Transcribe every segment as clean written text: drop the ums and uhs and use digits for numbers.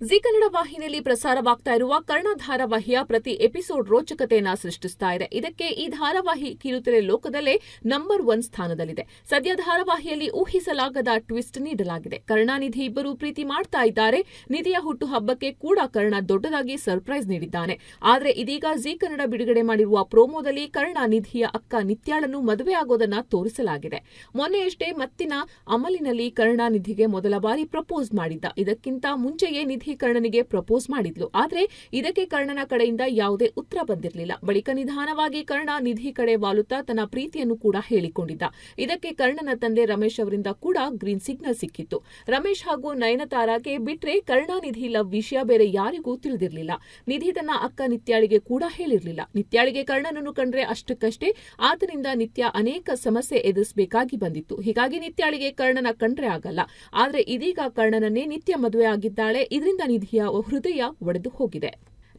G Kannada ವಾಹಿನಿಯಲ್ಲಿ ಪ್ರಸಾರವಾಗ್ತಾ ಇರುವ ಕರ್ಣ ಧಾರಾವಾಹಿಯ ಪ್ರತಿ ಎಪಿಸೋಡ್ ರೋಚಕತೆಯನ್ನ ಸೃಷ್ಟಿಸ್ತಾ ಇದೆ. ಇದಕ್ಕೆ ಈ ಧಾರಾವಾಹಿ ಕಿರುತೆರೆ ಲೋಕದಲ್ಲೇ ನಂಬರ್ 1 ಸ್ಥಾನದಲ್ಲಿದೆ. ಸದ್ಯ ಧಾರಾವಾಹಿಯಲ್ಲಿ ಊಹಿಸಲಾಗದ ಟ್ವಿಸ್ಟ್ ನೀಡಲಾಗಿದೆ. ಕರುಣಾನಿಧಿ ಇಬ್ಬರು ಪ್ರೀತಿ ಮಾಡ್ತಾ ಇದ್ದಾರೆ. ನಿಧಿಯ ಹುಟ್ಟುಹಬ್ಬಕ್ಕೆ ಕೂಡ ಕರ್ಣ ದೊಡ್ಡದಾಗಿ ಸರ್ಪ್ರೈಸ್ ನೀಡಿದ್ದಾನೆ. ಆದರೆ ಇದೀಗ ಜಿ ಕನ್ನಡ ಬಿಡುಗಡೆ ಮಾಡಿರುವ ಪ್ರೋಮೋದಲ್ಲಿ ಕರ್ಣ ನಿಧಿಯ ಅಕ್ಕ ನಿತ್ಯಾಳನ್ನು ಮದುವೆ ಆಗೋದನ್ನ ತೋರಿಸಲಾಗಿದೆ. ಮೊನ್ನೆಯಷ್ಟೇ ಮತ್ತಿನ ಅಮಲಿನಲ್ಲಿ ಕರ್ಣ ನಿಧಿಗೆ ಮೊದಲ ಬಾರಿ ಪ್ರಪೋಸ್ ಮಾಡಿದ್ದ. ಇದಕ್ಕಿಂತ ಮುಂಚೆಯೇ ನಿಧಿ ಕರ್ಣನಿಗೆ ಪ್ರಪೋಸ್ ಮಾಡಿದ್ಲು. ಆದರೆ ಇದಕ್ಕೆ ಕರ್ಣನ ಕಡೆಯಿಂದ ಯಾವುದೇ ಉತ್ತರ ಬಂದಿರಲಿಲ್ಲ. ಬಳಿಕ ನಿಧಾನವಾಗಿ ಕರ್ಣ ನಿಧಿ ಕಡೆ ವಾಲುತ್ತಾ ತನ್ನ ಪ್ರೀತಿಯನ್ನು ಕೂಡ ಹೇಳಿಕೊಂಡಿದ್ದ. ಇದಕ್ಕೆ ಕರ್ಣನ ತಂದೆ ರಮೇಶ್ ಅವರಿಂದ ಕೂಡ ಗ್ರೀನ್ ಸಿಗ್ನಲ್ ಸಿಕ್ಕಿತ್ತು. ರಮೇಶ್ ಹಾಗೂ ನಯನತಾರಾಗೆ ಬಿಟ್ರೆ ಕರುಣಾನಿಧಿ ಲವ್ ವಿಷಯ ಬೇರೆ ಯಾರಿಗೂ ತಿಳಿದಿರಲಿಲ್ಲ. ನಿಧಿ ತನ್ನ ಅಕ್ಕ ನಿತ್ಯಾಳಿಗೆ ಕೂಡ ಹೇಳಿರಲಿಲ್ಲ. ನಿತ್ಯಾಳಿಗೆ ಕರ್ಣನನ್ನು ಕಂಡ್ರೆ ಅಷ್ಟಕ್ಕಷ್ಟೇ ಆತನಿಂದ ನಿತ್ಯ ಅನೇಕ ಸಮಸ್ಯೆ ಎದುರಿಸಬೇಕಾಗಿ ಬಂದಿತ್ತು. ಹೀಗಾಗಿ ನಿತ್ಯಾಳಿಗೆ ಕರ್ಣನ ಕಂಡ್ರೆ ಆಗಲ್ಲ. ಆದರೆ ಇದೀಗ ಕರ್ಣನನ್ನೇ ನಿತ್ಯ ಮದುವೆ ಆಗಿದ್ದಾಳೆ. ಇದರಿಂದ ನಿಧಿಯ ಹೃದಯ ಒಡೆದು ಹೋಗಿದೆ.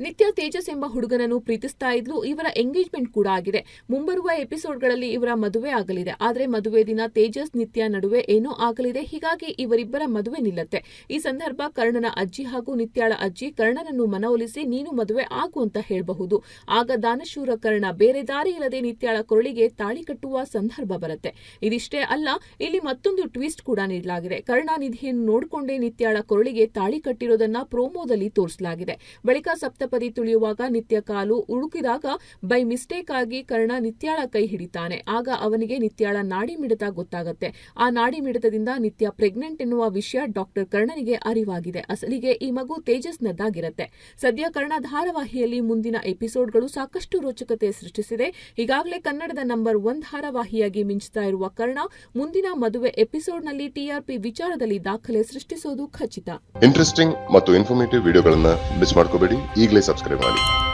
ನಿತ್ಯ ತೇಜಸ್ ಎಂಬ ಹುಡುಗನನ್ನು ಪ್ರೀತಿಸ್ತಾ ಇದ್ಲು. ಇವರ ಎಂಗೇಜ್ಮೆಂಟ್ ಕೂಡ ಆಗಿದೆ. ಮುಂಬರುವ ಎಪಿಸೋಡ್ಗಳಲ್ಲಿ ಇವರ ಮದುವೆ ಆಗಲಿದೆ. ಆದರೆ ಮದುವೆ ದಿನ ತೇಜಸ್ ನಿತ್ಯ ನಡುವೆ ಏನೋ ಆಗಲಿದೆ. ಹೀಗಾಗಿ ಇವರಿಬ್ಬರ ಮದುವೆ ನಿಲ್ಲತ್ತೆ. ಈ ಸಂದರ್ಭ ಕರ್ಣನ ಅಜ್ಜಿ ಹಾಗೂ ನಿತ್ಯಾಳ ಅಜ್ಜಿ ಕರ್ಣನನ್ನು ಮನವೊಲಿಸಿ ನೀನು ಮದುವೆ ಆಗು ಅಂತ ಹೇಳಬಹುದು. ಆಗ ದಾನಶೂರ ಕರ್ಣ ಬೇರೆ ದಾರಿ ಇಲ್ಲದೆ ನಿತ್ಯಾಳ ಕೊರಳಿಗೆ ತಾಳಿ ಕಟ್ಟುವ ಸಂದರ್ಭ ಬರುತ್ತೆ. ಇದಿಷ್ಟೇ ಅಲ್ಲ, ಇಲ್ಲಿ ಮತ್ತೊಂದು ಟ್ವಿಸ್ಟ್ ಕೂಡ ನೀಡಲಾಗಿದೆ. ಕರ್ಣ ನಿಧಿಯನ್ನು ನೋಡಿಕೊಂಡೇ ನಿತ್ಯಾಳ ಕೊರಳಿಗೆ ತಾಳಿ ಕಟ್ಟಿರೋದನ್ನ ಪ್ರೋಮೋದಲ್ಲಿ ತೋರಿಸಲಾಗಿದೆ. ಬಳಿಕ ಸಪ್ತಪದಿ ತುಳಿಯುವಾಗ ನಿತ್ಯ ಕಾಲು ಉಳುಕಿದಾಗ ಬೈ ಮಿಸ್ಟೇಕ್ ಆಗಿ ಕರ್ಣ ನಿತ್ಯಾಳ ಕೈ ಹಿಡಿತಾನೆ. ಆಗ ಅವನಿಗೆ ನಿತ್ಯಾಳ ನಾಡಿ ಮಿಡಿತ ಗೊತ್ತಾಗುತ್ತೆ. ಆ ನಾಡಿ ಮಿಡಿತದಿಂದ ನಿತ್ಯ ಪ್ರೆಗ್ನೆಂಟ್ ಎನ್ನುವ ವಿಷಯ ಡಾಕ್ಟರ್ ಕರ್ಣನಿಗೆ ಅರಿವಾಗಿದೆ. ಅಸಲಿಗೆ ಈ ಮಗು ತೇಜಸ್ನದ್ದಾಗಿರುತ್ತೆ. ಸದ್ಯ ಕರ್ಣ ಧಾರಾವಾಹಿಯಲ್ಲಿ ಮುಂದಿನ ಎಪಿಸೋಡ್ಗಳು ಸಾಕಷ್ಟು ರೋಚಕತೆ ಸೃಷ್ಟಿಸಿದೆ. ಈಗಾಗಲೇ ಕನ್ನಡದ ನಂಬರ್ 1 ಧಾರಾವಾಹಿಯಾಗಿ ಮಿಂಚುತ್ತಾ ಇರುವ ಕರ್ಣ ಮುಂದಿನ ಮದುವೆ ಎಪಿಸೋಡ್ನಲ್ಲಿ ಟಿಆರ್ಪಿ ವಿಚಾರದಲ್ಲಿ ದಾಖಲೆ ಸೃಷ್ಟಿಸೋದು ಖಚಿತ. ಇಂಟ್ರೆಸ್ಟಿಂಗ್ ಮತ್ತು ಇನ್ಫಾರ್ಮೇಟಿವ್ ವಿಡಿಯೋಗಳನ್ನ ಮಿಸ್ ಮಾಡ್ಕೋಬೇಡಿ. ಈಗಲೇ ಸಬ್ಸ್ಕ್ರೈಬ್ ಮಾಡಿ.